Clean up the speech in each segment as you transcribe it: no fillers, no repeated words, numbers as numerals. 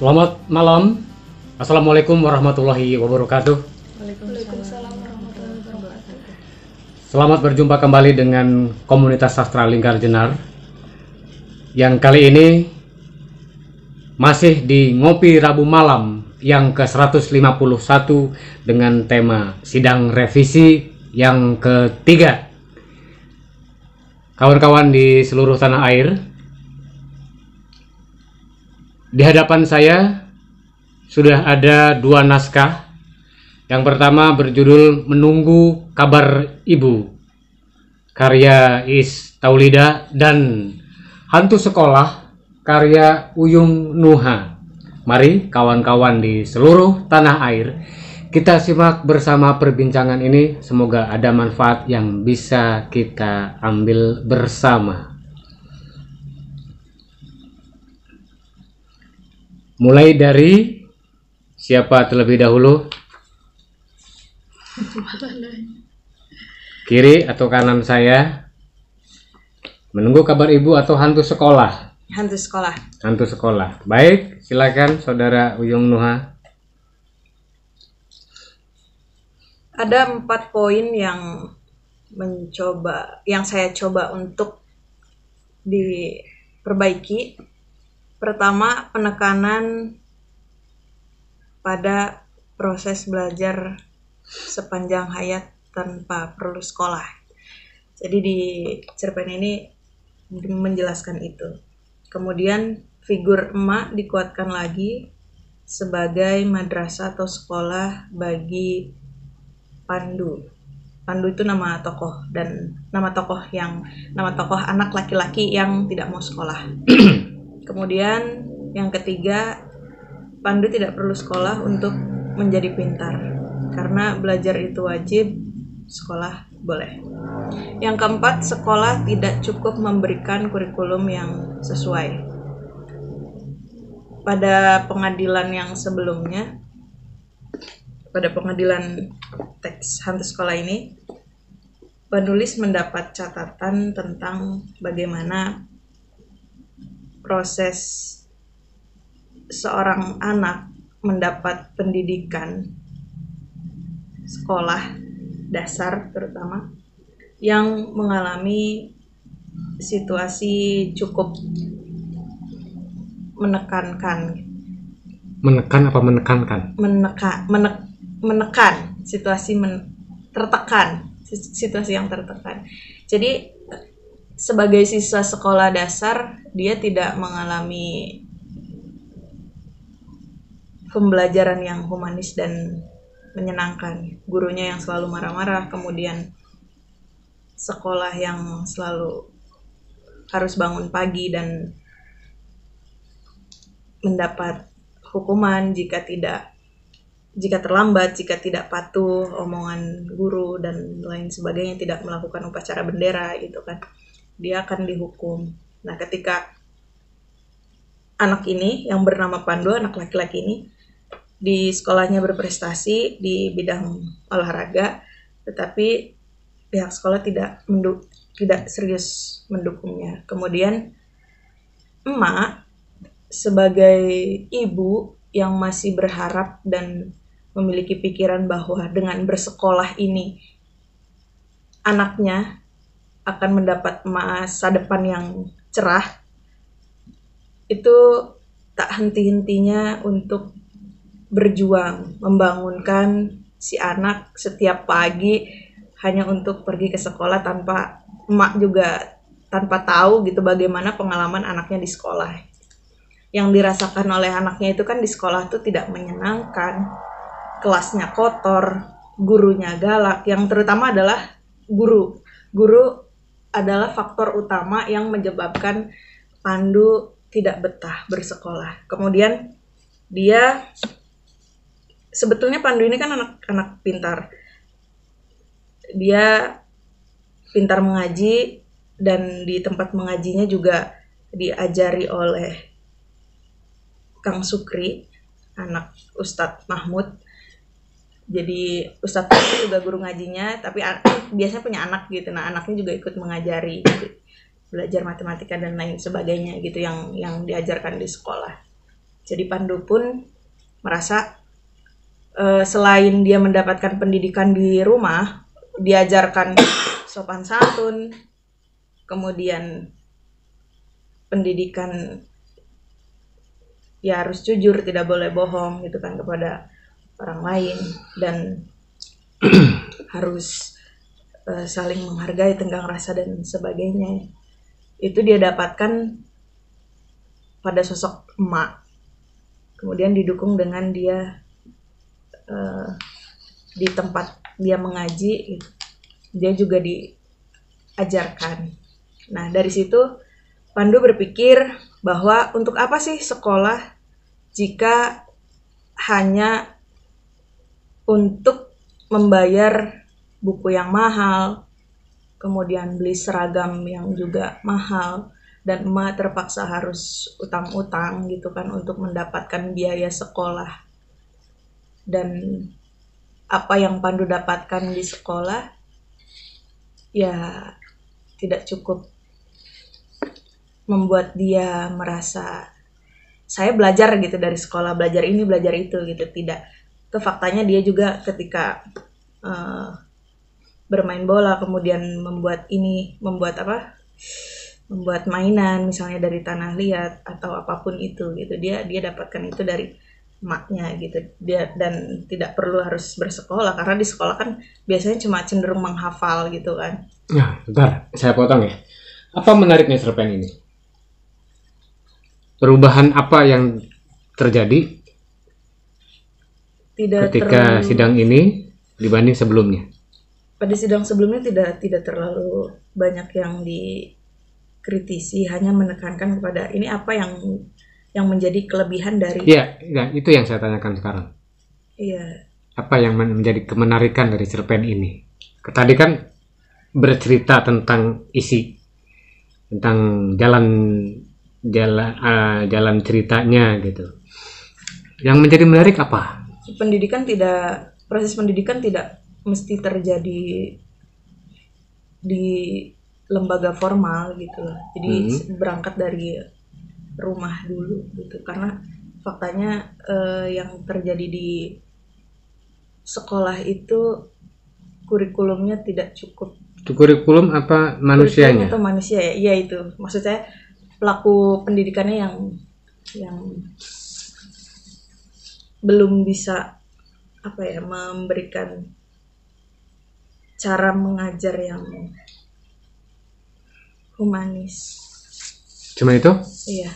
Selamat malam. Assalamualaikum warahmatullahi wabarakatuh. Waalaikumsalam warahmatullahi wabarakatuh. Selamat berjumpa kembali dengan komunitas sastra Lingkar Jenar. Yang kali ini masih di Ngopi Rabu Malam yang ke-151 dengan tema Sidang Revisi yang ketiga. Kawan-kawan di seluruh tanah air, di hadapan saya sudah ada dua naskah. Yang pertama berjudul Menunggu Kabar Ibu, karya Iis Taulida, dan Hantu Sekolah, karya Uyung Nuha. Mari kawan-kawan di seluruh tanah air, kita simak bersama perbincangan ini. Semoga ada manfaat yang bisa kita ambil bersama. Mulai dari siapa terlebih dahulu? Kiri atau kanan saya? Menunggu kabar ibu atau hantu sekolah? Hantu sekolah. Hantu sekolah. Baik, silakan saudara Uyung Nuha. Ada 4 poin yang saya coba untuk diperbaiki. Pertama, penekanan pada proses belajar sepanjang hayat tanpa perlu sekolah. Jadi di cerpen ini menjelaskan itu. Kemudian figur emak dikuatkan lagi sebagai madrasah atau sekolah bagi Pandu. Pandu itu nama tokoh, dan nama tokoh anak laki-laki yang tidak mau sekolah. Kemudian yang ketiga, Pandu tidak perlu sekolah untuk menjadi pintar, karena belajar itu wajib, sekolah boleh. Yang keempat, sekolah tidak cukup memberikan kurikulum yang sesuai. Pada pengadilan yang sebelumnya, pada pengadilan teks Hantu Sekolah ini, penulis mendapat catatan tentang bagaimana proses seorang anak mendapat pendidikan sekolah dasar terutama yang mengalami situasi cukup menekankan. Menekan apa menekankan? Menekan situasi tertekan, situasi yang tertekan. Jadi sebagai siswa sekolah dasar, dia tidak mengalami pembelajaran yang humanis dan menyenangkan. Gurunya yang selalu marah-marah, kemudian sekolah yang selalu harus bangun pagi dan mendapat hukuman jika terlambat, jika tidak patuh omongan guru dan lain sebagainya, tidak melakukan upacara bendera gitu kan. Dia akan dihukum. Nah, ketika anak ini yang bernama Pandu, anak laki-laki ini, di sekolahnya berprestasi di bidang olahraga, tetapi pihak sekolah tidak serius mendukungnya. Kemudian emak sebagai ibu yang masih berharap dan memiliki pikiran bahwa dengan bersekolah ini anaknya akan mendapat masa depan yang cerah, itu tak henti-hentinya untuk berjuang membangunkan si anak setiap pagi hanya untuk pergi ke sekolah, tanpa emak juga tanpa tahu gitu bagaimana pengalaman anaknya di sekolah. Yang dirasakan oleh anaknya itu kan di sekolah tuh tidak menyenangkan, kelasnya kotor, gurunya galak, yang terutama adalah guru. Guru adalah faktor utama yang menyebabkan Pandu tidak betah bersekolah. Kemudian dia, sebetulnya Pandu ini kan anak pintar. Dia pintar mengaji, dan di tempat mengajinya juga diajari oleh Kang Sukri, anak Ustadz Mahmud. Jadi Ustadz itu juga guru ngajinya, tapi biasanya punya anak gitu. Nah, anaknya juga ikut mengajari gitu, belajar matematika dan lain sebagainya gitu yang diajarkan di sekolah. Jadi Pandu pun merasa selain dia mendapatkan pendidikan di rumah, diajarkan sopan santun, kemudian pendidikan ya harus jujur, tidak boleh bohong gitu kan kepada orang lain, dan harus saling menghargai, tenggang rasa dan sebagainya. Itu dia dapatkan pada sosok emak. Kemudian didukung dengan dia di tempat dia mengaji, dia juga diajarkan. Nah, dari situ Pandu berpikir bahwa untuk apa sih sekolah jika hanya untuk membayar buku yang mahal, kemudian beli seragam yang juga mahal, dan emak terpaksa harus utang-utang gitu kan untuk mendapatkan biaya sekolah. Dan apa yang Pandu dapatkan di sekolah ya tidak cukup membuat dia merasa saya belajar gitu dari sekolah, belajar ini belajar itu gitu, tidak. Itu faktanya dia juga ketika bermain bola kemudian membuat mainan misalnya dari tanah liat atau apapun itu gitu, dia dapatkan itu dari emaknya gitu. Dia dan tidak perlu harus bersekolah, karena di sekolah kan biasanya cuma cenderung menghafal gitu kan. Nah, bentar, saya potong ya. Apa menariknya cerpen ini? Perubahan apa yang terjadi ketika sidang ini dibanding sebelumnya? Pada sidang sebelumnya tidak terlalu banyak yang dikritisi, hanya menekankan kepada ini apa yang menjadi kelebihan dari. Iya, itu yang saya tanyakan sekarang. Iya. Apa yang menjadi kemenarikan dari cerpen ini? Tadi kan bercerita tentang isi, tentang jalan ceritanya gitu. Yang menjadi menarik apa? Proses pendidikan tidak mesti terjadi di lembaga formal gitu. Jadi berangkat dari rumah dulu gitu, karena faktanya yang terjadi di sekolah itu kurikulumnya tidak cukup. Itu kurikulum apa manusianya? Kurikulum atau manusia ya? Iya itu. Maksud saya pelaku pendidikannya yang belum bisa memberikan cara mengajar yang humanis. Cuma itu? Iya.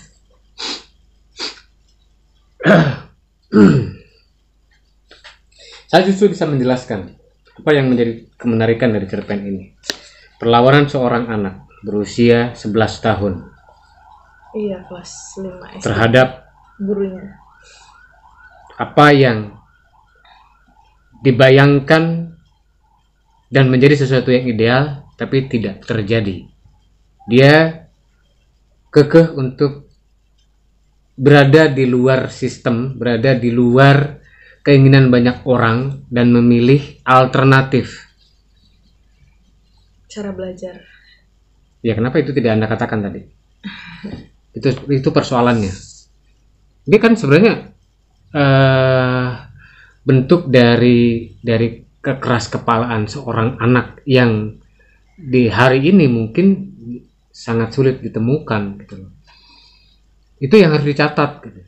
Saya justru bisa menjelaskan apa yang menjadi kemenarikan dari cerpen ini. Perlawanan seorang anak berusia 11 tahun. Iya, kelas 5 SD. Terhadap gurunya. Apa yang dibayangkan dan menjadi sesuatu yang ideal tapi tidak terjadi. Dia kekeh untuk berada di luar sistem, berada di luar keinginan banyak orang dan memilih alternatif cara belajar. Ya, kenapa itu tidak Anda katakan tadi? Itu persoalannya. Ini kan sebenarnya bentuk dari kekeras kepalaan seorang anak yang di hari ini mungkin sangat sulit ditemukan gitu loh. Itu yang harus dicatat gitu.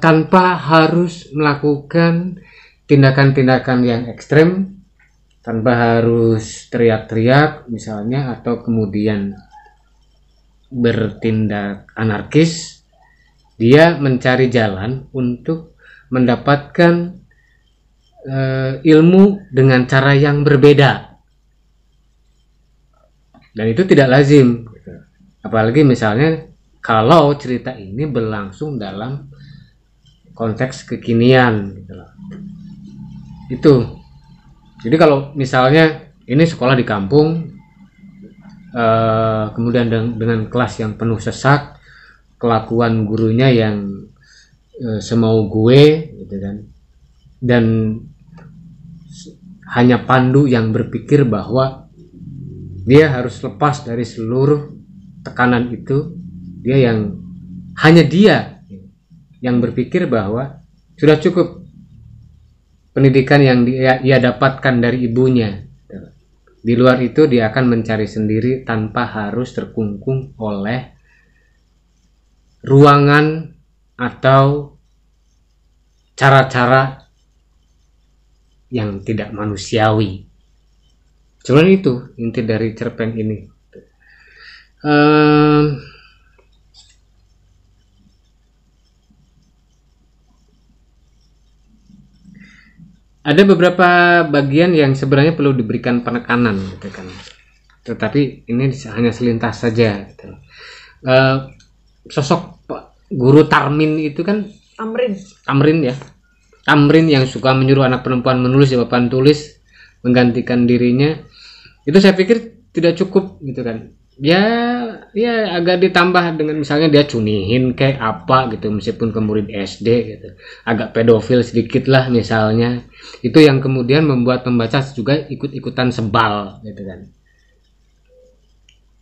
Tanpa harus melakukan tindakan-tindakan yang ekstrem, tanpa harus teriak-teriak misalnya, atau kemudian bertindak anarkis. Dia mencari jalan untuk mendapatkan ilmu dengan cara yang berbeda, dan itu tidak lazim gitu. Apalagi misalnya kalau cerita ini berlangsung dalam konteks kekinian gitu loh. Itu. Jadi kalau misalnya ini sekolah di kampung, kemudian dengan kelas yang penuh sesak, kelakuan gurunya yang semau gue gitu kan, dan hanya Pandu yang berpikir bahwa dia harus lepas dari seluruh tekanan itu. Hanya dia yang berpikir bahwa sudah cukup pendidikan yang ia dapatkan dari ibunya. Di luar itu dia akan mencari sendiri tanpa harus terkungkung oleh ruangan atau cara-cara yang tidak manusiawi. Cuman itu inti dari cerpen ini. Ada beberapa bagian yang sebenarnya perlu diberikan penekanan gitu kan. Tetapi ini hanya selintas saja gitu. Sosok guru Tarmin itu kan Tamrin ya. Tamrin yang suka menyuruh anak perempuan menulis di papan tulis menggantikan dirinya. Itu saya pikir tidak cukup gitu kan. Ya agak ditambah dengan misalnya dia cunihin kayak apa gitu meskipun ke murid SD gitu. Agak pedofil sedikit lah misalnya. Itu yang kemudian membuat pembaca juga ikut-ikutan sebal gitu kan.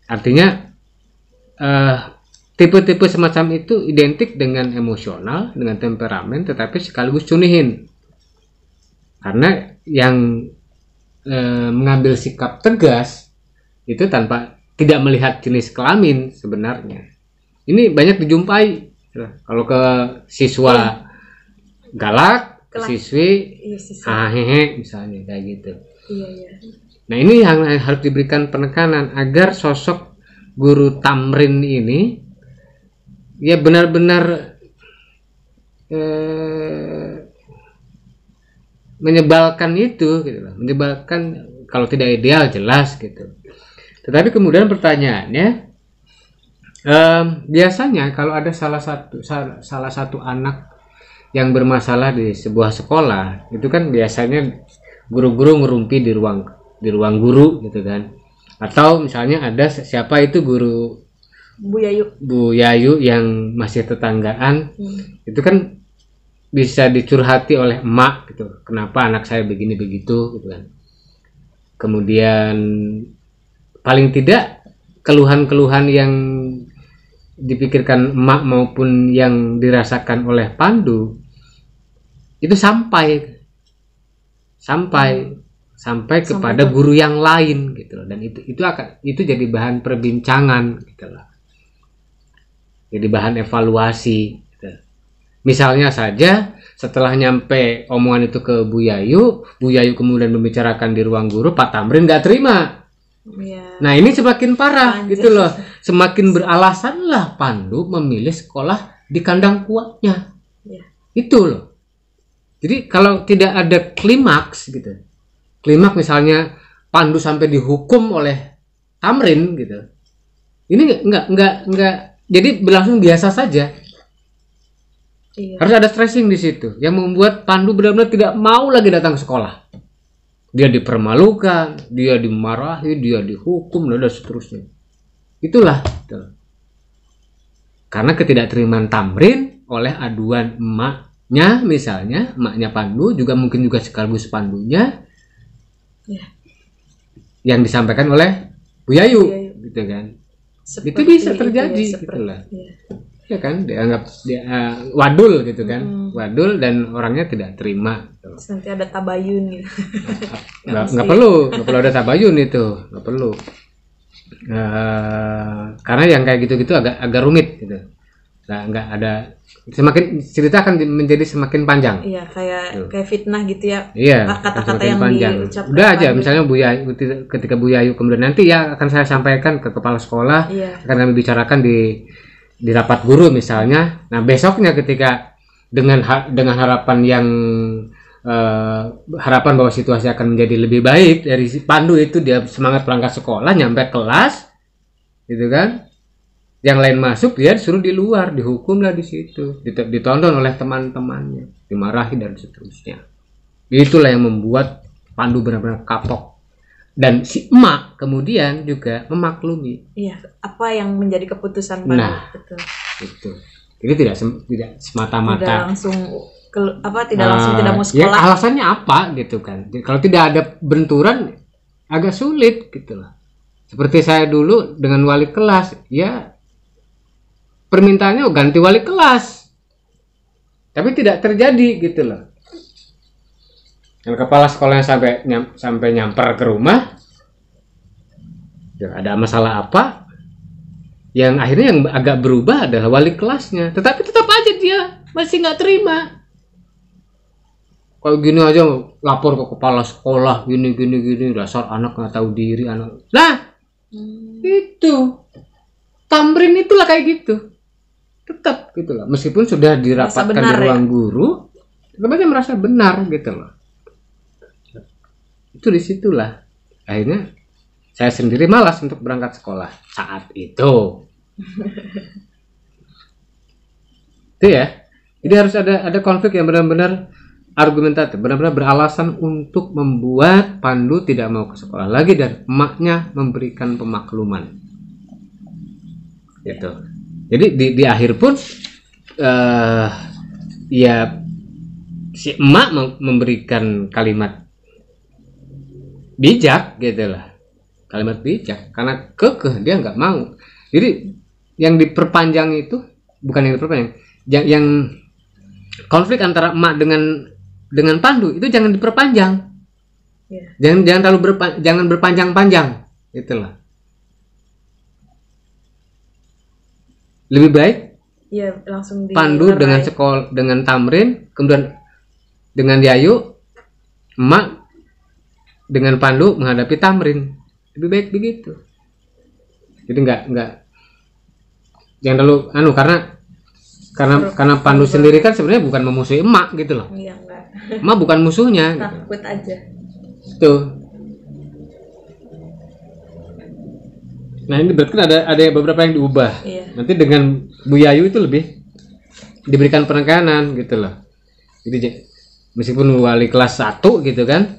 Artinya tipe-tipe semacam itu identik dengan emosional, dengan temperamen, tetapi sekaligus cunihin. Karena yang mengambil sikap tegas itu tanpa tidak melihat jenis kelamin sebenarnya. Ini banyak dijumpai. Kalau ke siswa galak, siswi hehe misalnya kayak gitu. Nah ini yang harus diberikan penekanan agar sosok guru Tamrin ini ya benar-benar menyebalkan itu gitu loh. Menyebalkan kalau tidak ideal jelas gitu. Tetapi kemudian pertanyaannya biasanya kalau ada salah satu anak yang bermasalah di sebuah sekolah itu kan biasanya guru-guru ngerumpi di ruang guru gitu kan. Atau misalnya ada siapa itu guru Bu Yayu yang masih tetanggaan itu kan bisa dicurhati oleh emak gitu. Kenapa anak saya begini begitu gitu kan. Kemudian paling tidak keluhan-keluhan yang dipikirkan emak maupun yang dirasakan oleh Pandu itu sampai kepada guru yang lain gitu loh. Dan itu jadi bahan perbincangan gitu loh. Jadi bahan evaluasi gitu. Misalnya saja setelah nyampe omongan itu ke Bu Yayu kemudian membicarakan di ruang guru, Pak Tamrin nggak terima. Nah ini semakin parah gitu loh. Semakin beralasanlah Pandu memilih sekolah di kandang kuatnya. Itu loh. Jadi kalau tidak ada klimaks gitu. Klimaks misalnya Pandu sampai dihukum oleh Tamrin gitu. Ini enggak jadi berlangsung biasa saja. Harus ada stressing di situ yang membuat Pandu benar-benar tidak mau lagi datang ke sekolah. Dia dipermalukan, dia dimarahi, dia dihukum dan seterusnya. Itulah. Karena ketidakterimaan Tamrin oleh aduan emaknya misalnya, emaknya Pandu juga mungkin juga sekaligus Pandunya. Yang disampaikan oleh Bu Yayu gitu kan. Itu bisa terjadi gitulah. Ya kan dianggap dia wadul gitu kan. Wadul dan orangnya tidak terima gitu. Nanti ada tabayun gitu. nggak perlu ada tabayun itu, nggak perlu. Karena yang kayak gitu-gitu agak rumit gitu. Nggak ada, semakin cerita akan menjadi semakin panjang. Iya, kayak fitnah gitu ya. Iya, kata-kata yang panjang. diucapkan. Udah aja misalnya Bu Yayu, ketika Bu Yayu kemudian nanti ya akan saya sampaikan ke kepala sekolah, akan kami bicarakan di rapat guru misalnya. Nah, besoknya ketika dengan harapan yang harapan bahwa situasi akan menjadi lebih baik dari si Pandu itu, dia semangat berangkat sekolah, nyampe kelas gitu kan. Yang lain masuk, dia disuruh di luar, dihukumlah di situ, ditonton oleh teman-temannya, dimarahi dan seterusnya. Itulah yang membuat Pandu benar-benar kapok. Dan si emak kemudian juga memaklumi. Iya, apa yang menjadi keputusan Pandu. Nah, itu. Jadi tidak semata-mata. Tidak langsung tidak mau sekolah. Ya, alasannya apa gitu kan? Kalau tidak ada benturan, agak sulit gitu loh. Seperti saya dulu dengan wali kelas, ya permintaannya ganti wali kelas. tapi tidak terjadi gitu loh. Dan kepala sekolahnya sampai nyamper ke rumah, ya, ada masalah apa? Yang akhirnya yang agak berubah adalah wali kelasnya, tetapi tetap aja dia masih nggak terima. Kalau gini aja lapor ke kepala sekolah, gini, dasar anak nggak tahu diri anak. Nah, itu tamrin itulah kayak gitu, tetap gitulah. Meskipun sudah dirapatkan di ruang guru, tetap aja merasa benar gitu loh. Itu disitulah akhirnya saya sendiri malas untuk berangkat sekolah saat itu. Itu ya. Jadi harus ada konflik yang benar-benar argumentatif, benar-benar beralasan untuk membuat Pandu tidak mau ke sekolah lagi dan emaknya memberikan pemakluman. Gitu. Jadi di akhir pun ya si emak memberikan kalimat bijak gitu lah, kalimat bijak, karena kekeh dia nggak mau. Jadi yang diperpanjang itu bukan yang diperpanjang, yang konflik antara emak dengan Pandu itu jangan diperpanjang, jangan terlalu jangan berpanjang-panjang, itulah. Lebih baik langsung Pandu dengan sekolah dengan Tamrin, kemudian dengan Yayu, emak dengan Pandu menghadapi Tamrin, lebih baik begitu. Jadi enggak jangan terlalu karena Pandu sendiri kan sebenarnya bukan memusuhi emak gitu loh. Iya, enggak. Emak bukan musuhnya. Takut aja. Tuh. Nah ini berarti ada beberapa yang diubah. Iya. Nanti dengan Bu Yayu itu lebih diberikan penekanan gitu loh. Jadi meskipun wali kelas 1 gitu kan.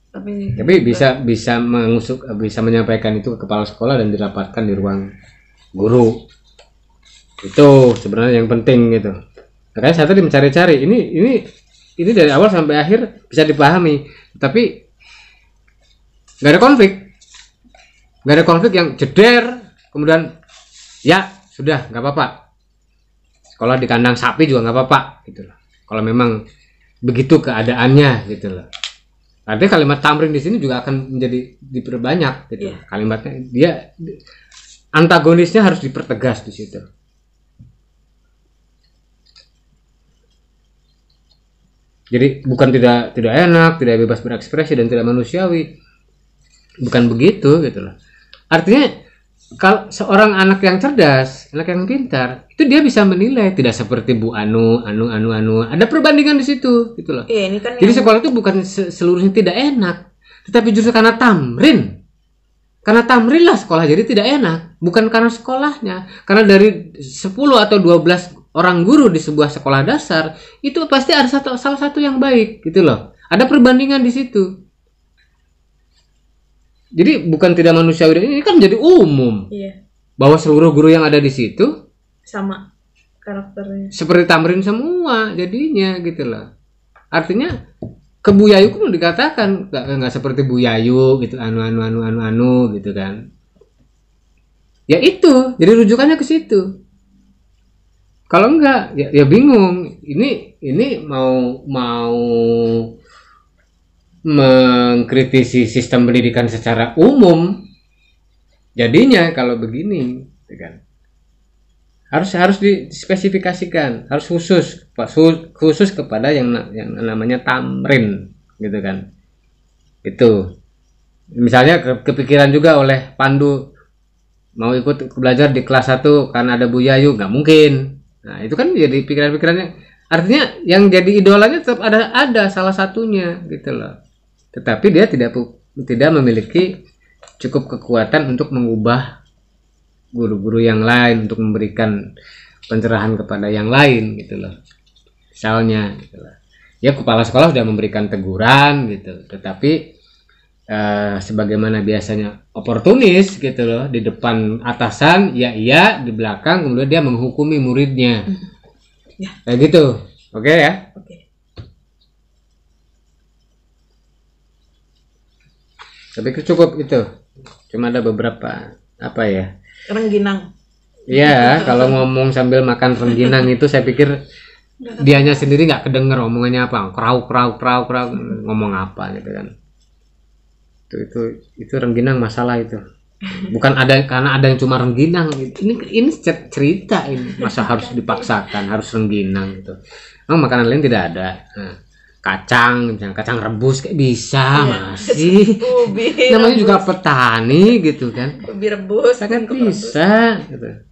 Tapi bisa menyampaikan itu ke kepala sekolah dan dirapatkan di ruang guru. Itu sebenarnya yang penting gitu. Makanya saya tadi mencari-cari ini dari awal sampai akhir bisa dipahami, tapi nggak ada konflik yang jeder kemudian ya sudah nggak apa-apa, sekolah di kandang sapi juga nggak apa-apa gitu loh. Kalau memang begitu keadaannya gitu loh. Artinya kalimat tamrin di sini juga akan menjadi diperbanyak gitu. Kalimatnya dia antagonisnya harus dipertegas di situ. Jadi bukan tidak enak, tidak bebas berekspresi dan tidak manusiawi. Bukan begitu gitu loh. Artinya kalau seorang anak yang cerdas, anak yang pintar, itu dia bisa menilai, tidak seperti Bu Anu. Ada perbandingan di situ gitu loh. Ini kan jadi sekolah itu bukan seluruhnya tidak enak, tetapi justru karena tamrin. Karena tamrin lah sekolah jadi tidak enak, bukan karena sekolahnya. Karena dari 10 atau 12 orang guru di sebuah sekolah dasar, itu pasti ada salah satu yang baik gitu loh. Ada perbandingan di situ. Jadi bukan tidak manusiawi, ini kan jadi umum. Bahwa seluruh guru yang ada di situ sama karakternya. Seperti tamrin semua jadinya gitu loh. Artinya ke Bu Yayu pun dikatakan nggak seperti Bu Yayu gitu, anu gitu kan. Ya itu, jadi rujukannya ke situ. Kalau enggak ya bingung. Ini mau mengkritisi sistem pendidikan secara umum, jadinya kalau begini kan harus dispesifikasikan, harus khusus kepada yang namanya tamrin gitu kan. Itu misalnya kepikiran juga oleh Pandu mau ikut belajar di kelas 1 karena ada Bu Yayu, nggak mungkin. Nah itu kan jadi pikiran-pikirannya, artinya yang jadi idolanya tetap ada salah satunya gitu loh. Tetapi dia tidak memiliki cukup kekuatan untuk mengubah guru-guru yang lain, untuk memberikan pencerahan kepada yang lain gitu loh. Misalnya gitu loh. Ya kepala sekolah sudah memberikan teguran gitu, tetapi sebagaimana biasanya oportunis gitu loh, di depan atasan ya iya, di belakang kemudian dia menghukumi muridnya. Kayak gitu. Oke ya? Oke. Tapi cukup itu. Cuma ada beberapa apa ya? Rengginang. Iya, kalau ngomong sambil makan rengginang itu saya pikir dianya sendiri nggak kedenger omongannya apa, krau ngomong apa gitu kan. Itu rengginang masalah itu. Bukan ada karena ada yang cuma rengginang. Ini cerita ini, masa harus dipaksakan harus rengginang gitu. Makanan lain tidak ada. Nah, kacang, misalnya kacang rebus kayak bisa masih. Ubi Namanya rebus. juga petani gitu kan. Ubi rebus Kan bisa gitu.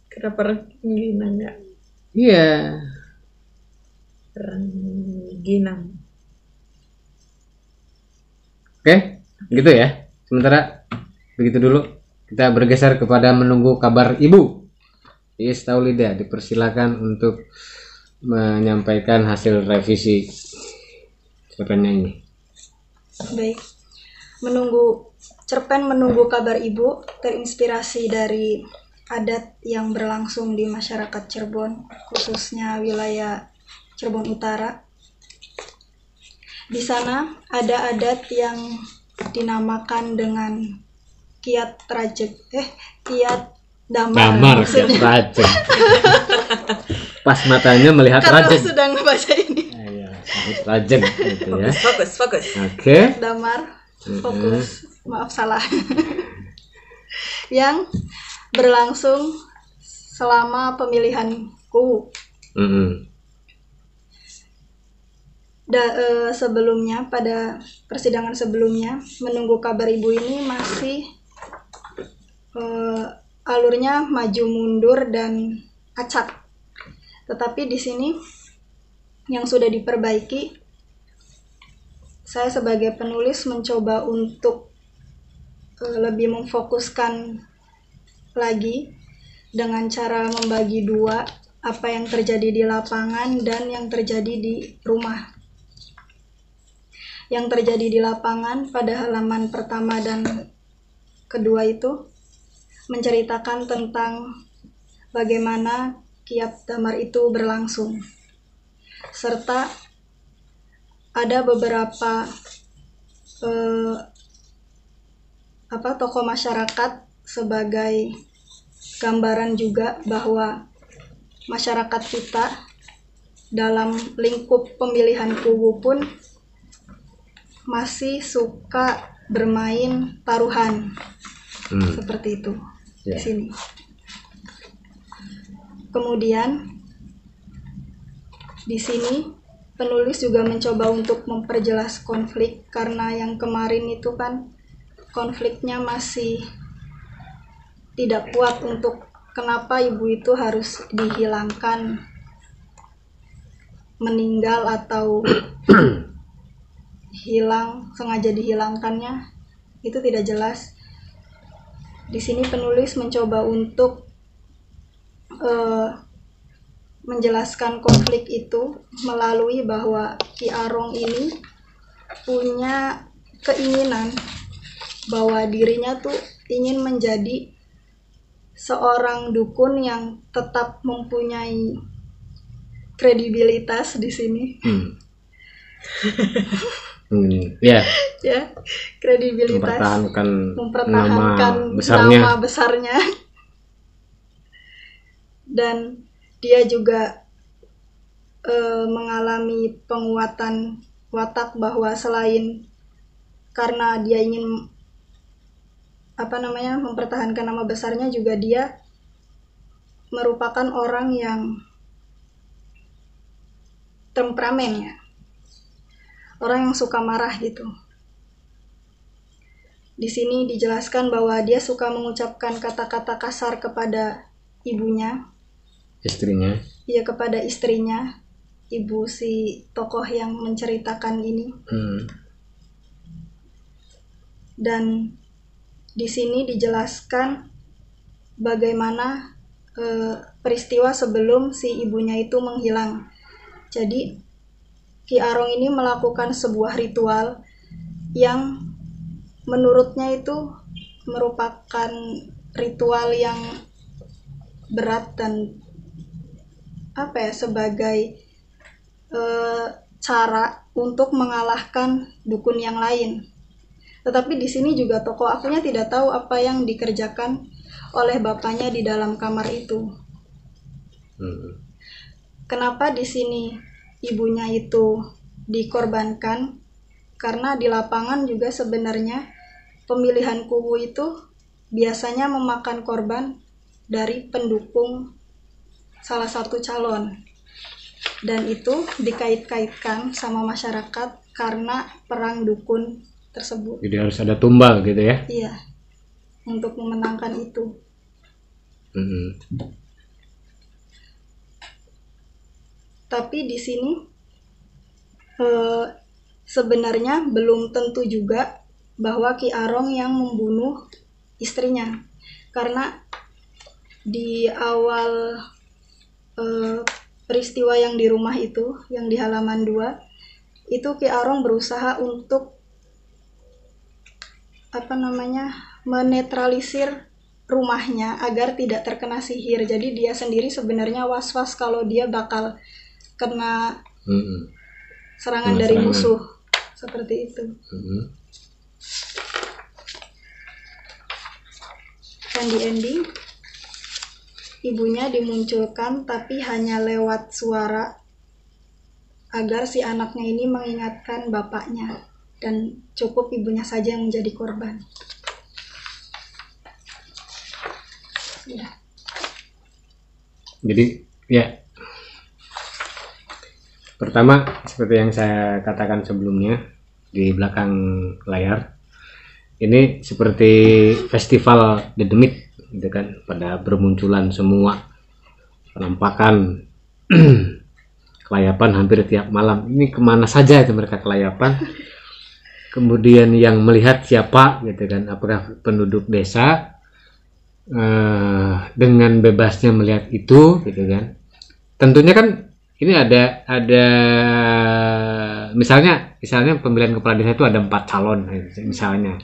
Kenapa rengginang enggak? Iya. Rengginang. Oke, gitu ya. Sementara begitu dulu, kita bergeser kepada menunggu kabar Ibu Iis Taulida. Dipersilakan untuk menyampaikan hasil revisi cerpennya ini. Baik, cerpen menunggu kabar Ibu terinspirasi dari adat yang berlangsung di masyarakat Cirebon, khususnya wilayah Cirebon Utara. Di sana ada adat yang dinamakan dengan kiat damar Kiat rajeng. Pas matanya melihat karena rajeng. sedang membaca ini. Rajeng gitu ya. Fokus. Oke. Damar, fokus, maaf salah. Yang berlangsung selama pemilihan KUU. Sebelumnya, pada persidangan sebelumnya, menunggu kabar Ibu ini masih alurnya maju mundur dan acak. Tetapi di sini yang sudah diperbaiki, saya sebagai penulis mencoba untuk lebih memfokuskan lagi dengan cara membagi dua apa yang terjadi di lapangan dan yang terjadi di rumah. Yang terjadi di lapangan pada halaman pertama dan kedua itu menceritakan tentang bagaimana kiat damar itu berlangsung, serta ada beberapa tokoh masyarakat sebagai gambaran juga bahwa masyarakat kita dalam lingkup pemilihan KUU pun masih suka bermain taruhan seperti itu di sini. Kemudian di sini penulis juga mencoba untuk memperjelas konflik, karena yang kemarin itu kan konfliknya masih tidak kuat untuk kenapa ibu itu harus dihilangkan, meninggal atau hilang, sengaja dihilangkannya itu tidak jelas. Di sini penulis mencoba untuk menjelaskan konflik itu melalui bahwa Ki Arong ini punya keinginan bahwa dirinya tuh ingin menjadi seorang dukun yang tetap mempunyai kredibilitas di sini. Ya, kredibilitas, mempertahankan nama besarnya. Dan dia juga mengalami penguatan watak bahwa selain karena dia ingin mempertahankan nama besarnya, juga dia merupakan orang yang temperamen ya. Orang yang suka marah gitu. Di sini dijelaskan bahwa dia suka mengucapkan kata-kata kasar kepada ibunya. Istrinya. Iya, kepada istrinya, ibu si tokoh yang menceritakan ini. Dan di sini dijelaskan bagaimana peristiwa sebelum si ibunya itu menghilang. Jadi Ki Arong ini melakukan sebuah ritual yang menurutnya itu merupakan ritual yang berat dan sebagai cara untuk mengalahkan dukun yang lain. Tetapi di sini juga tokoh akunya tidak tahu apa yang dikerjakan oleh bapaknya di dalam kamar itu. kenapa di sini ibunya itu dikorbankan? Karena di lapangan juga sebenarnya pemilihan kubu itu biasanya memakan korban dari pendukung salah satu calon. Dan itu dikait-kaitkan sama masyarakat karena perang dukun tersebut. Jadi harus ada tumbal gitu ya. Iya, untuk memenangkan itu. Tapi di sini sebenarnya belum tentu juga bahwa Ki Arong yang membunuh istrinya. Karena di awal peristiwa yang di rumah itu, yang di halaman 2, itu Ki Arong berusaha untuk menetralisir rumahnya agar tidak terkena sihir. Jadi dia sendiri sebenarnya was-was kalau dia bakal kena serangan dari musuh. Seperti itu. Dan di ending, ibunya dimunculkan tapi hanya lewat suara agar si anaknya ini mengingatkan bapaknya, dan cukup ibunya saja yang menjadi korban. Ya. Jadi ya, pertama seperti yang saya katakan sebelumnya di belakang layar, ini seperti festival The Demit gitu kan, pada bermunculan semua penampakan kelayapan hampir tiap malam. Ini kemana saja itu mereka kelayapan. Kemudian yang melihat siapa gitu kan, apakah penduduk desa, dengan bebasnya melihat itu gitu kan. Tentunya kan ini ada misalnya pemilihan kepala desa itu ada 4 calon misalnya.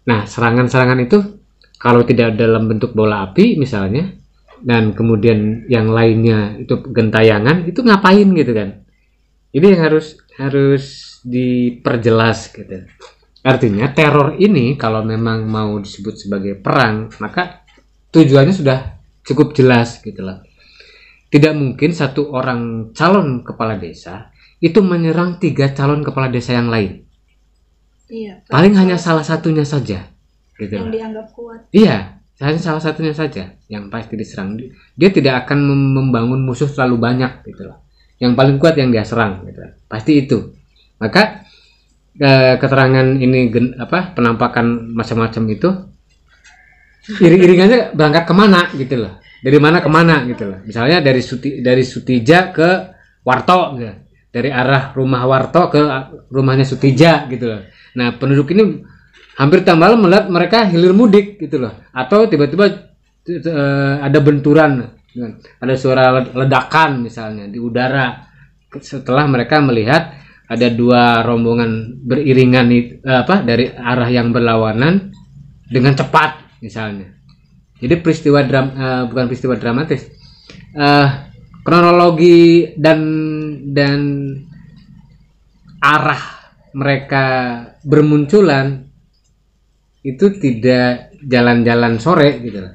Nah, serangan-serangan itu kalau tidak dalam bentuk bola api misalnya, dan kemudian yang lainnya itu gentayangan, itu ngapain gitu kan. Ini yang harus diperjelas gitu. Artinya teror ini kalau memang mau disebut sebagai perang, maka tujuannya sudah cukup jelas gitu loh. Tidak mungkin satu orang calon kepala desa itu menyerang 3 calon kepala desa yang lain. Iya, paling hanya salah satunya saja gitu yang loh. dianggap kuat. Iya, hanya salah satunya saja yang pasti diserang. Dia tidak akan membangun musuh terlalu banyak gitu loh. Yang paling kuat yang dia serang gitu. Pasti itu. Maka keterangan ini penampakan macam-macam itu iring-iringannya berangkat kemana gitu loh. Dari mana kemana gitu loh. Misalnya dari Sutija ke Warto gitu. Dari arah rumah Warto ke rumahnya Sutija gitu loh. Nah, penduduk ini hampir tiap malam melihat mereka hilir mudik gitu loh. Atau tiba-tiba ada benturan, ada suara ledakan misalnya di udara setelah mereka melihat ada 2 rombongan beriringan dari arah yang berlawanan dengan cepat misalnya. Jadi bukan peristiwa dramatis. Kronologi dan arah mereka bermunculan itu tidak jalan-jalan sore gitu loh.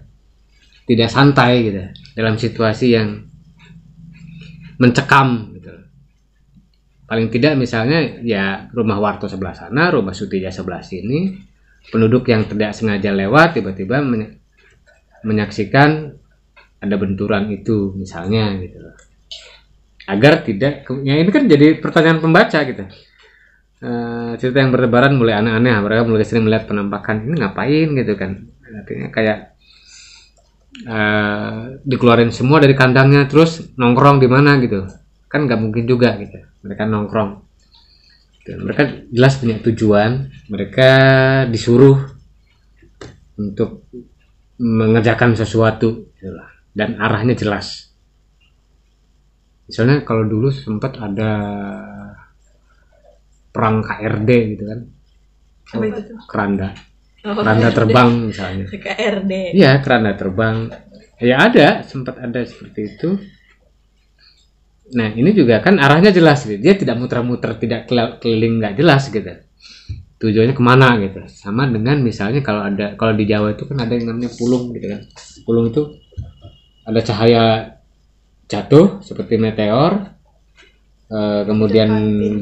Tidak santai gitu dalam situasi yang mencekam gitu loh. Paling tidak misalnya ya rumah Warto sebelah sana, rumah Sutija sebelah sini, penduduk yang tidak sengaja lewat tiba-tiba menyaksikan ada benturan itu misalnya gitu loh. Agar tidak, ya ini kan jadi pertanyaan pembaca gitu. Cerita yang bertebaran mulai aneh-aneh, mereka mulai sering melihat penampakan, ini ngapain gitu kan. Artinya kayak dikeluarin semua dari kandangnya terus nongkrong di mana gitu. Kan nggak mungkin juga gitu. Mereka nongkrong. Mereka jelas punya tujuan, mereka disuruh untuk mengerjakan sesuatu gitu lah. Dan arahnya jelas. Misalnya kalau dulu sempat ada perang KRD gitu kan. Apa itu tuh? Keranda. Keranda terbang misalnya. KRD. Iya, keranda terbang. Ya ada, sempat ada seperti itu. Nah, ini juga kan arahnya jelas gitu. Dia tidak muter-muter, tidak keliling nggak jelas gitu. Tujuannya kemana gitu. Sama dengan misalnya kalau di Jawa itu kan ada yang namanya pulung gitu kan. Pulung itu ada cahaya jatuh seperti meteor, kemudian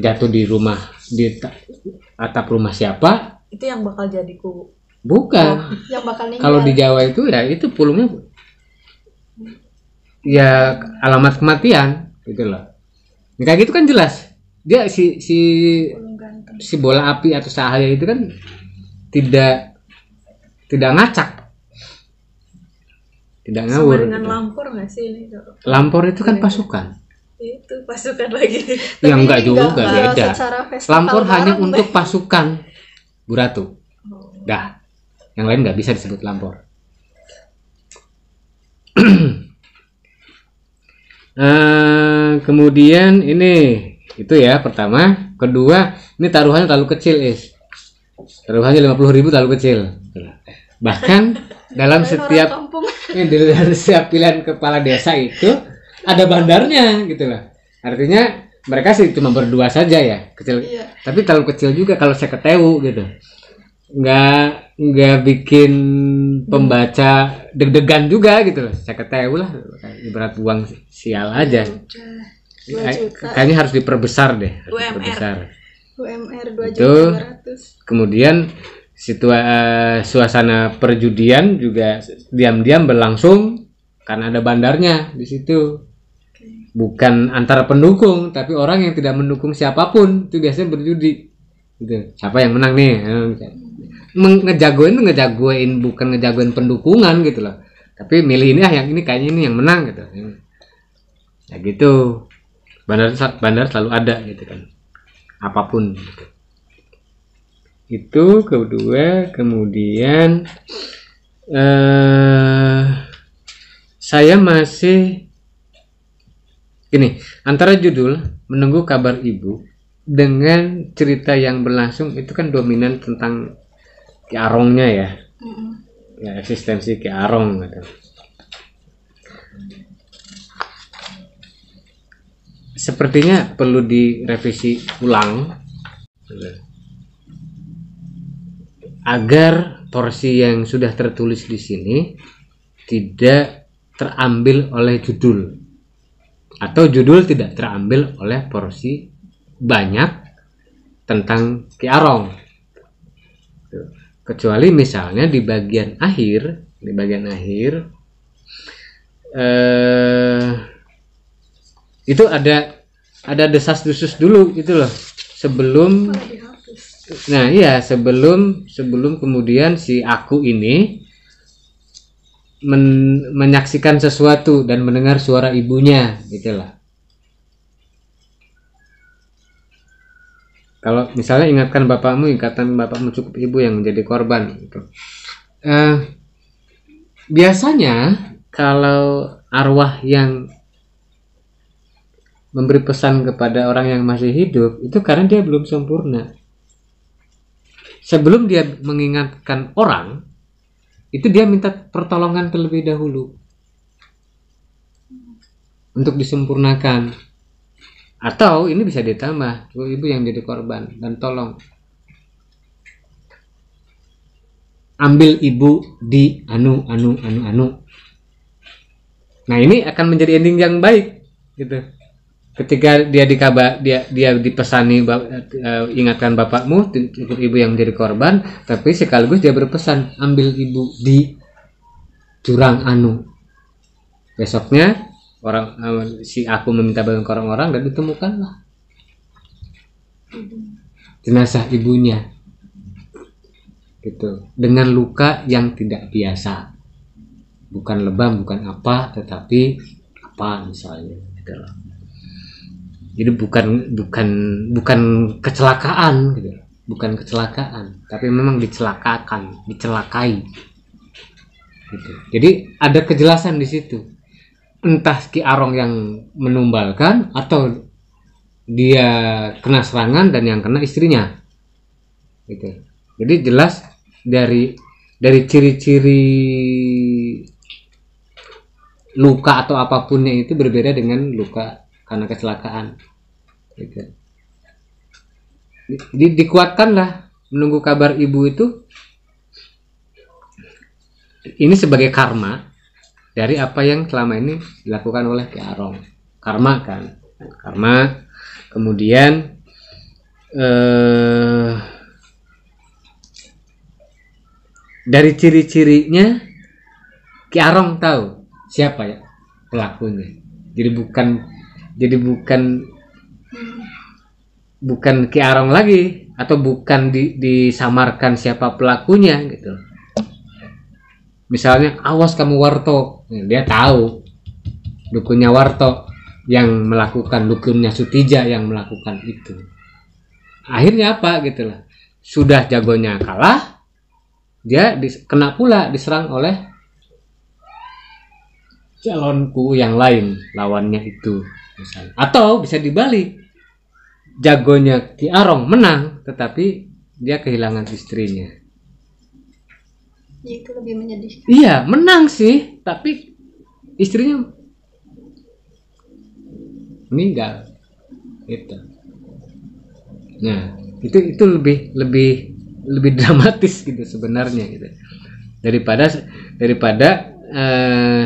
jatuh di rumah, di atap rumah siapa? Itu yang bakal jadi kubu. Bukan. Yang bakal ninggal. Kalau di Jawa itu ya itu pulungnya ya alamat kematian gitu loh. Kayak gitu kan jelas. Dia si bola api atau cahaya itu kan tidak ngacak. Tidak Sama ngawur. dengan Gitu. lampor nggak sih ini? Lampor itu kan pasukan. Itu pasukan lagi. Ya enggak juga, kalau beda. secara festival Lampor hanya bareng, untuk pasukan Bu Ratu. Oh. Dah. Yang lain nggak bisa disebut lampor. Kemudian ini itu ya pertama, kedua ini taruhannya terlalu kecil taruhannya 50.000 terlalu kecil. Bahkan dalam setiap dalam setiap pilihan kepala desa itu ada bandarnya gitu loh. Artinya mereka sih cuma berdua saja ya kecil, Iya. tapi terlalu kecil juga kalau saya ketemu gitu. Nggak bikin pembaca deg-degan juga gitu loh. Saya ketemu lah ibarat buang sial aja. 2 juta. Kayaknya harus diperbesar deh. UMR. UMR Itu 2.200.000. kemudian suasana perjudian juga diam-diam berlangsung karena ada bandarnya di situ. Bukan antara pendukung, tapi orang yang tidak mendukung siapapun itu biasanya berjudi. Gitu. Siapa yang menang nih? Ngejagoin bukan ngejagoin pendukungan gitu loh. Tapi milih ini yang ini kayaknya ini yang menang gitu. Ya gitu. Bandar selalu ada gitu kan. Apapun gitu. Itu kedua, kemudian saya masih ini antara judul Menunggu Kabar Ibu dengan cerita yang berlangsung itu kan dominan tentang Ki Arongnya ya. Ya eksistensi Ki Arong gitu. Sepertinya perlu direvisi ulang agar porsi yang sudah tertulis di sini tidak terambil oleh judul atau judul tidak terambil oleh porsi banyak tentang Ki Arong. Kecuali misalnya di bagian akhir itu ada desas-desus dulu gitu loh sebelum sebelum kemudian si aku ini menyaksikan sesuatu dan mendengar suara ibunya gitulah. Kalau misalnya ingatan bapakmu cukup ibu yang menjadi korban gitu. Biasanya kalau arwah yang memberi pesan kepada orang yang masih hidup itu karena dia belum sempurna. Sebelum dia mengingatkan orang, itu dia minta pertolongan terlebih dahulu untuk disempurnakan. Atau ini bisa ditambah, ibu yang jadi korban dan tolong ambil ibu di anu. Nah ini akan menjadi ending yang baik gitu. Ketika dia dia dipesani ingatkan bapakmu cukup ibu yang menjadi korban, tapi sekaligus dia berpesan ambil ibu di jurang anu. Besoknya si aku meminta bantuan orang dan ditemukanlah jenazah ibunya gitu dengan luka yang tidak biasa, bukan lebam, bukan apa, tetapi apa misalnya gitu. Jadi bukan kecelakaan gitu, bukan kecelakaan, tapi memang dicelakai gitu. Jadi ada kejelasan di situ. Entah Ki Arong yang menumbalkan atau dia kena serangan dan yang kena istrinya gitu. Jadi jelas dari ciri-ciri luka atau apapunnya itu berbeda dengan luka karena kecelakaan gitu. Jadi dikuatkanlah menunggu kabar ibu itu ini sebagai karma dari apa yang selama ini dilakukan oleh Ki Arong. Karma kan, karma. Kemudian dari ciri-cirinya Ki Arong tahu siapa ya pelakunya. Jadi bukan Ki Arong lagi, atau bukan disamarkan siapa pelakunya gitu. Misalnya, awas kamu Warto, dia tahu dukunnya Warto yang melakukan, dukunnya Sutija yang melakukan itu. Akhirnya apa gitu lah, sudah jagonya kalah, dia kena pula diserang oleh calonku yang lain, lawannya itu misalnya. Atau bisa dibalik, jagonya Ki Arong menang tetapi dia kehilangan istrinya. Ya, itu lebih menyedihkan. Iya, menang sih, tapi istrinya meninggal. Itu. Nah, itu lebih dramatis gitu sebenarnya gitu. Daripada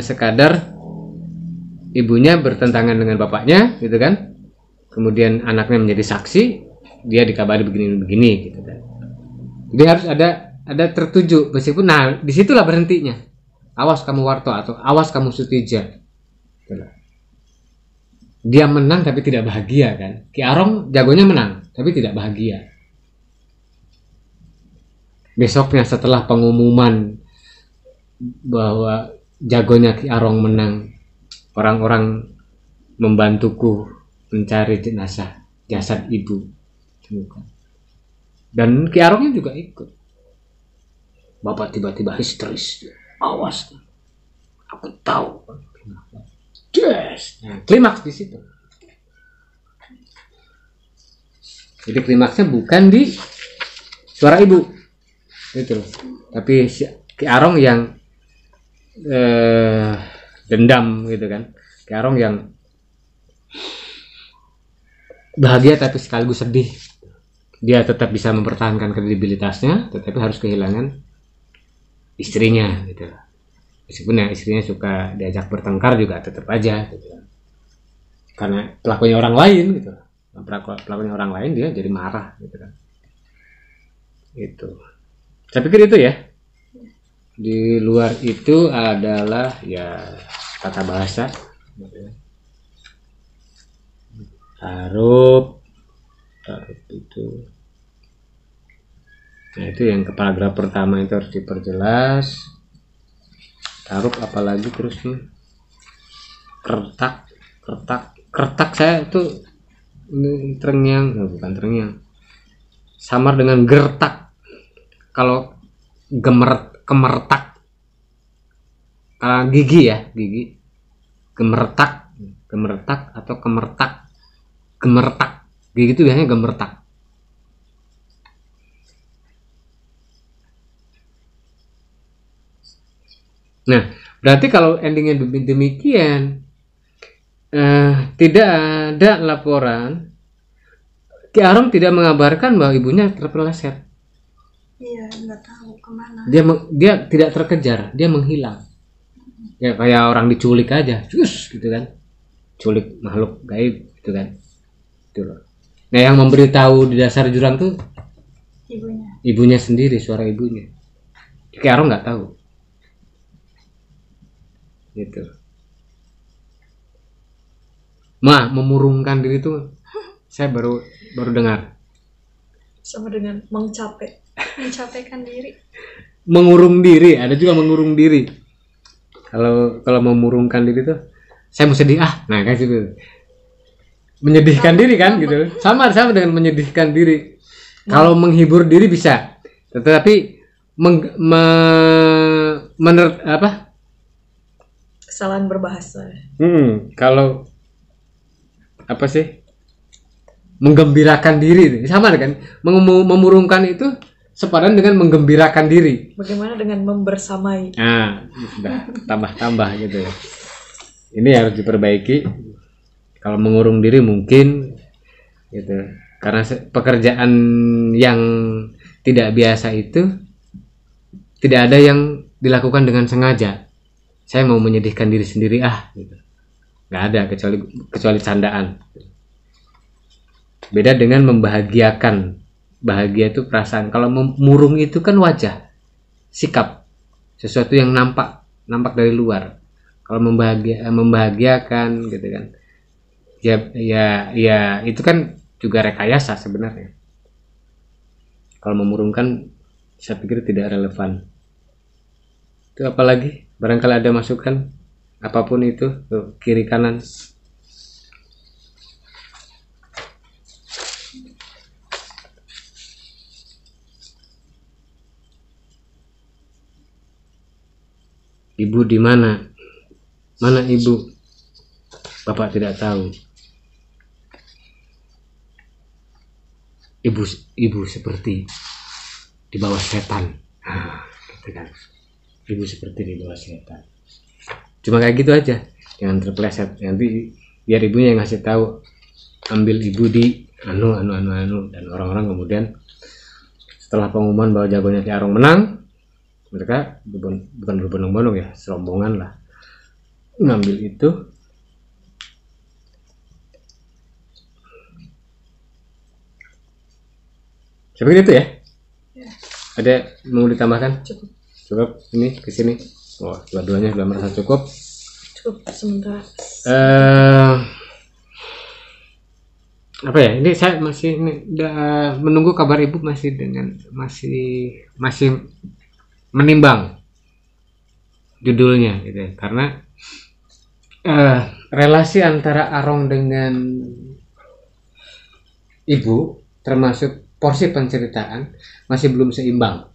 sekadar ibunya bertentangan dengan bapaknya gitu kan. Kemudian anaknya menjadi saksi, dia dikabari begini-begini gitu kan. Jadi harus ada tertuju, meskipun nah disitulah berhentinya. Awas kamu Warto atau awas kamu Sutija. Dia menang tapi tidak bahagia kan. Ki Arong jagonya menang tapi tidak bahagia. Besoknya setelah pengumuman bahwa jagonya Ki Arong menang, orang-orang membantuku mencari jenazah, jasad ibu. Dan Ki Arongnya juga ikut. Bapak tiba-tiba histeris. Awas, aku tahu. Yes. Nah, klimaks di situ. Jadi klimaksnya bukan di suara ibu, gitu loh. Tapi Ki Arong yang dendam gitu kan. Ki Arong yang bahagia tapi sekaligus sedih. Dia tetap bisa mempertahankan kredibilitasnya, tetapi harus kehilangan istrinya gitu. Meskipun ya istrinya suka diajak bertengkar juga tetap aja gitu. Karena pelakunya orang lain gitu. Pelakunya orang lain, dia jadi marah gitu kan. Itu. Saya pikir itu ya. Di luar itu adalah ya tata bahasa gitu. Tarup itu. Nah, itu yang ke paragraf pertama itu harus diperjelas. Tarup apalagi terus nih. Kertak saya itu ini terngiang, bukan terngiang. Samar dengan gertak. Kalau kemertak gigi ya, gigi. Gemertak atau kemertak. Gemertak. Gigi itu biasanya gemertak. Nah, berarti kalau endingnya demikian, tidak ada laporan, Ki Arong tidak mengabarkan bahwa ibunya terpeleset. Iya, nggak tahu kemana. Dia tidak terkejar, dia menghilang. Ya kayak orang diculik aja, cus gitu kan, culik makhluk gaib gitu kan. Itu loh. Nah, yang memberitahu di dasar jurang tuh ibunya sendiri, suara ibunya. Ki Arong nggak tahu. Gitu. Memurungkan diri itu saya baru dengar. Sama dengan mencapaikan diri. Mengurung diri, ada juga mengurung diri. Kalau memurungkan diri itu saya mau sedih nah kayak gitu. Menyedihkan diri kan gitu. Sama dengan menyedihkan diri. Kalau menghibur diri bisa. Tetapi menurut apa? Kesalahan berbahasa. Kalau apa sih, menggembirakan diri sama kan, memurungkan itu sepadan dengan menggembirakan diri. Bagaimana dengan membersamai? Nah, sudah tambah gitu ya. Ini harus diperbaiki. Kalau mengurung diri mungkin gitu, karena pekerjaan yang tidak biasa itu tidak ada yang dilakukan dengan sengaja. saya mau menyedihkan diri sendiri gitu. Nggak ada kecuali candaan. Beda dengan membahagiakan. Bahagia itu perasaan. Kalau murung itu kan wajah, sikap, sesuatu yang nampak dari luar. Kalau membahagiakan gitu kan, ya itu kan juga rekayasa sebenarnya. Kalau memurungkan, saya pikir tidak relevan. Itu apalagi? Barangkali ada masukan, apapun itu, tuh, kiri kanan. Ibu di mana? Mana ibu? Bapak tidak tahu. Ibu seperti di bawah setan. Gitu kan. Ibu seperti di bawah setan. Cuma kayak gitu aja, jangan terpeleset. Nanti biar ibunya yang ngasih tahu, ambil ibu di anu, dan orang-orang kemudian setelah pengumuman bahwa jagonya Ki Arong menang, mereka bukan berbondong-bondong ya, serombongan lah ngambil itu. Seperti itu ya. Ada mau ditambahkan? Cukup ini ke sini. Oh, dua-duanya sudah merasa cukup. Cukup sementara. Apa ya? Ini saya masih menunggu kabar ibu, masih menimbang judulnya gitu ya. Karena relasi antara Arong dengan ibu termasuk porsi penceritaan masih belum seimbang.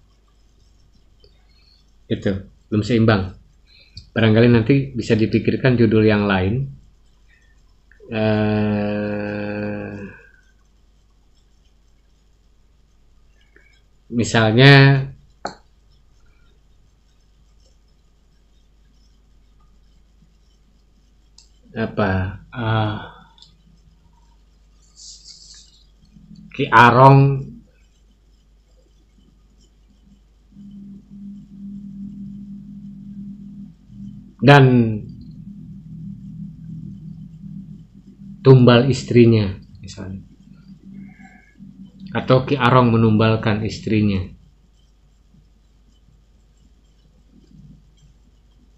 Itu belum seimbang. Barangkali nanti bisa dipikirkan judul yang lain. Misalnya Ki Arong dan tumbal istrinya misalnya, atau Ki Arong menumbalkan istrinya,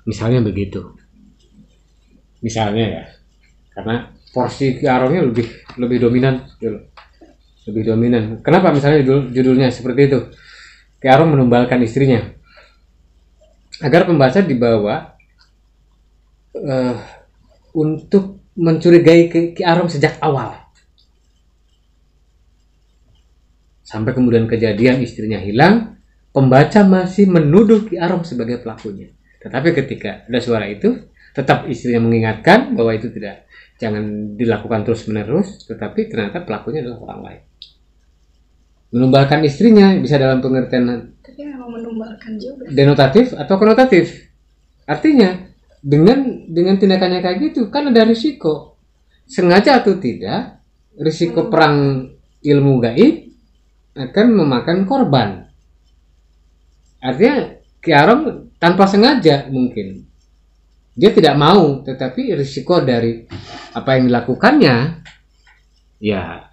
misalnya begitu. Misalnya ya, karena porsi Ki Arongnya lebih dominan gitu. Lebih dominan. Kenapa misalnya judulnya seperti itu? Ki Arong menumbalkan istrinya. Agar pembaca dibawa untuk mencurigai Ki Arong sejak awal. Sampai kemudian kejadian istrinya hilang, pembaca masih menuduh Ki Arong sebagai pelakunya. Tetapi ketika ada suara itu, tetap istrinya mengingatkan bahwa itu jangan dilakukan terus-menerus, tetapi ternyata pelakunya adalah orang lain. Menumbalkan istrinya bisa dalam pengertian Tapi memang menumbalkan juga. denotatif atau konotatif. Artinya dengan tindakannya kayak gitu kan ada risiko. Sengaja atau tidak, risiko perang ilmu gaib akan memakan korban. Artinya Ki Arong tanpa sengaja mungkin dia tidak mau, tetapi risiko dari apa yang dilakukannya, ya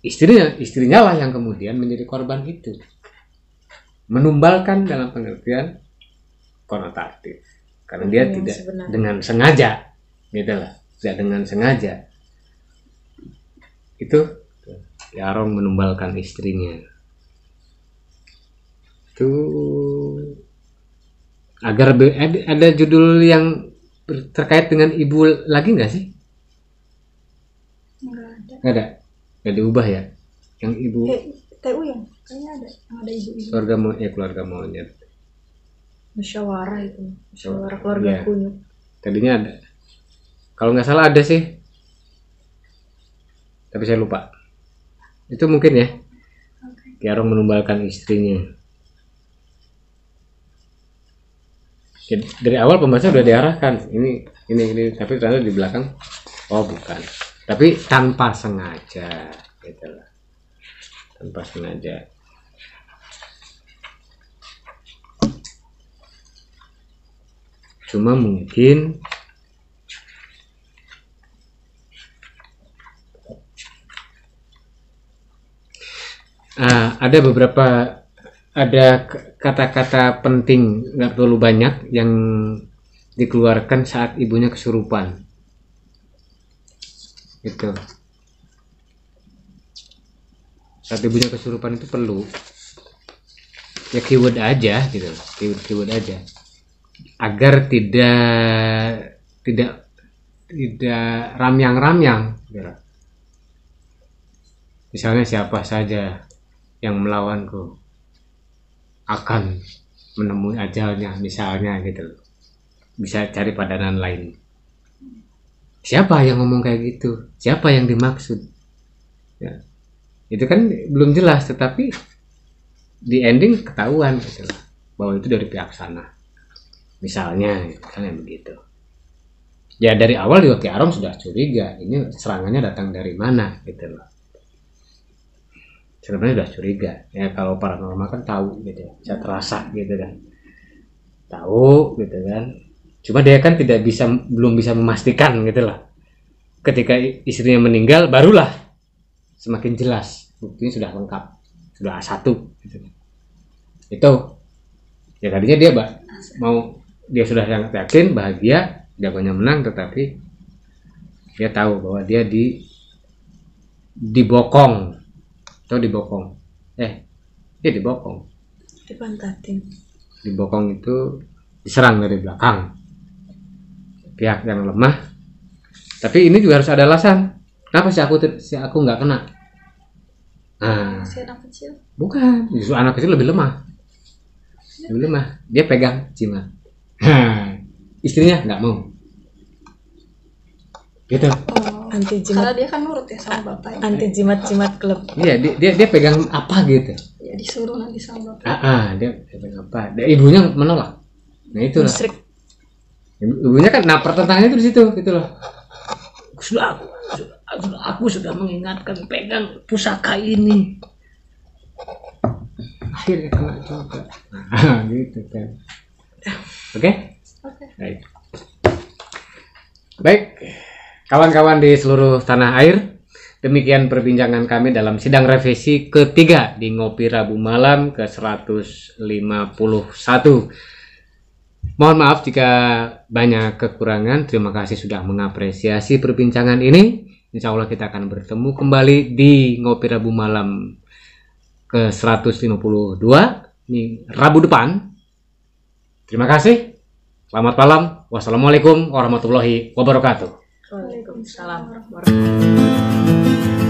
istrinya lah yang kemudian menjadi korban itu. Menumbalkan dalam pengertian konotatif, karena dia tidak sebenarnya dengan sengaja, gitu lah, tidak dengan sengaja. Itu Ki Arong menumbalkan istrinya. Itu agar ada judul yang terkait dengan ibu lagi nggak sih? Nggak ada. Nggak diubah ya? Yang ibu TU yang kayaknya ada yang ada ibu. Keluarga monyet. Musyawarah itu. Musyawarah keluarga kunyuk. Tadinya ada. Kalau nggak salah ada sih. Tapi saya lupa. Itu mungkin ya. Ki Arong menumbalkan istrinya. Dari awal pembaca sudah diarahkan ini, tapi ternyata di belakang bukan, tapi tanpa sengaja, gitu lah, tanpa sengaja. Cuma mungkin ada beberapa kata-kata penting, nggak terlalu banyak, yang dikeluarkan saat ibunya kesurupan. Gitu. Saat ibunya kesurupan itu perlu ya keyword aja gitu, keyword aja, agar tidak ramyang-ramyang gitu. Misalnya siapa saja yang melawanku akan menemui ajalnya, misalnya gitu. Bisa cari padanan lain. Siapa yang ngomong kayak gitu? Siapa yang dimaksud? Ya. Itu kan belum jelas, tetapi di ending ketahuan gitu loh, bahwa itu dari pihak sana. Misalnya begitu. Ya dari awal juga Ki Arom sudah curiga, ini serangannya datang dari mana gitu loh. Sebenarnya sudah curiga. Ya kalau paranormal kan tahu gitu, bisa terasa gitu kan. Tahu gitu kan. Cuma dia kan belum bisa memastikan gitu lah. Ketika istrinya meninggal barulah semakin jelas, buktinya sudah lengkap, sudah A1 gitu. Itu ya tadinya dia sudah sangat yakin bahagia jagonya menang, tetapi dia tahu bahwa dia dibokong Dipantatin. Dibokong itu diserang dari belakang pihak yang lemah. Tapi ini juga harus ada alasan. Kenapa si aku nggak kena? Si anak kecil? Bukan, justru anak kecil lebih lemah. Dia pegang jimat. Istrinya nggak mau. Gitu. Anti Karena jimat. dia kan nurut ya sama bapaknya. Anti jimat klub. Iya, dia pegang apa gitu. Ya disuruh nanti sama bapaknya. Dia pegang apa? Ibunya menolak. Nah itu lah. Musrik. Ibunya kan, pertentangannya itu di situ gitu loh. Aku sudah mengingatkan, pegang pusaka ini. Akhirnya kena juga. Gitu kan. Oke? Baik. Kawan-kawan di seluruh tanah air, demikian perbincangan kami dalam sidang revisi ketiga di Ngopi Rabu Malam ke-151. Mohon maaf jika banyak kekurangan. Terima kasih sudah mengapresiasi perbincangan ini. Insya Allah kita akan bertemu kembali di Ngopi Rabu Malam ke-152 ini Rabu depan. Terima kasih. Selamat malam. Wassalamualaikum warahmatullahi wabarakatuh. Waalaikumsalam warahmatullahi wabarakatuh.